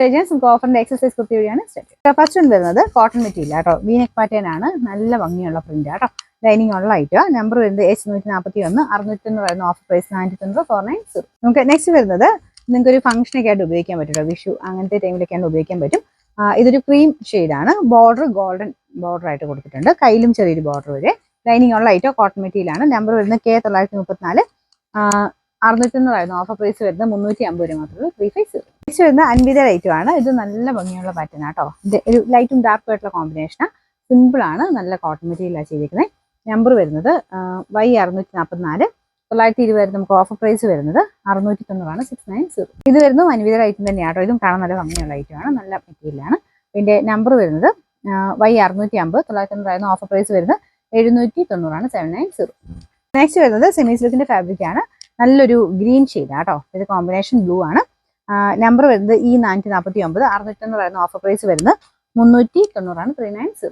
നമുക്ക് ഓഫറിന്റെ എക്സസൈസ് കുർത്തി വഴിയാണ് start. First one വരുന്നത് കോട്ടൺ മെറ്റീരിയൽ കേട്ടോ, വീനെക്ക് പാറ്റേൺ ആണ്, നല്ല ഭംഗിയുള്ള പ്രിന്റ് കേട്ടോ, ലൈനിങ് ഉള്ള ഐറ്റം. നമ്പർ വരുന്നത് H141, 690 ഓഫർ പ്രൈസ് 490. നമുക്ക് നെക്സ്റ്റ് വരുന്നത് നിങ്ങൾക്ക് ഒരു ഫംഗ്ഷനൊക്കെ ആയിട്ട് ഉപയോഗിക്കാൻ പറ്റും കേട്ടോ, വിഷു അങ്ങനത്തെ ടൈമിലൊക്കെയാണ് ഉപയോഗിക്കാൻ പറ്റും. ഇതൊരു ക്രീം ഷെയ്ഡാണ്, ബോർഡർ ഗോൾഡൻ ബോർഡർ ആയിട്ട് കൊടുത്തിട്ടുണ്ട്, കയ്യിലും ചെറിയൊരു ബോർഡർ വരെ, ലൈനിങ് ഉള്ള ഐറ്റം, കോട്ടൺ മെറ്റീരിയൽ ആണ്. നമ്പർ വരുന്നത് K934, 690 ഓഫർ പ്രൈസ് വരുന്നത് 350 മാത്രമേ 350. നെക്സ്റ്റ് വരുന്ന അൻവിത ഐറ്റം ആണ്, ഇത് നല്ല ഭംഗിയുള്ള പാറ്റേൺ ആട്ടോ, ഇത് ഒരു ലൈറ്റും ഡാർക്കും ആയിട്ടുള്ള കോമ്പിനേഷനാണ്, സിമ്പിൾ ആണ്, നല്ല കോട്ടൺ മെറ്റീരിയലാണ് ചെയ്തിരിക്കുന്നത്. നമ്പർ വരുന്നത് Y644, 920 നമുക്ക് ഓഫർ പ്രൈസ് വരുന്നത് 690 690. ഇത് വരുന്നു അൻവിത ഐറ്റം തന്നെയാണ് കേട്ടോ, ഇതും കാണാൻ നല്ല ഭംഗിയുള്ള ഐറ്റമാണ്, നല്ല മെറ്റീരിയലാണ്. ഇതിന്റെ നമ്പർ വരുന്നത് Y650, 990 ഓഫർ പ്രൈസ് വരുന്നത് 790 790. നെക്സ്റ്റ് വരുന്നത് സെമി സിൽക്കിന്റെ ഫാബ്രിക് ആണ്, നല്ലൊരു ഗ്രീൻ ഷെയ്ഡ് ആട്ടോ, ഇത് കോമ്പിനേഷൻ ബ്ലൂ ആണ്. നമ്പർ വരുന്നത് E449, 690 ഓഫർ പ്രൈസ് വരുന്നത് 390 390.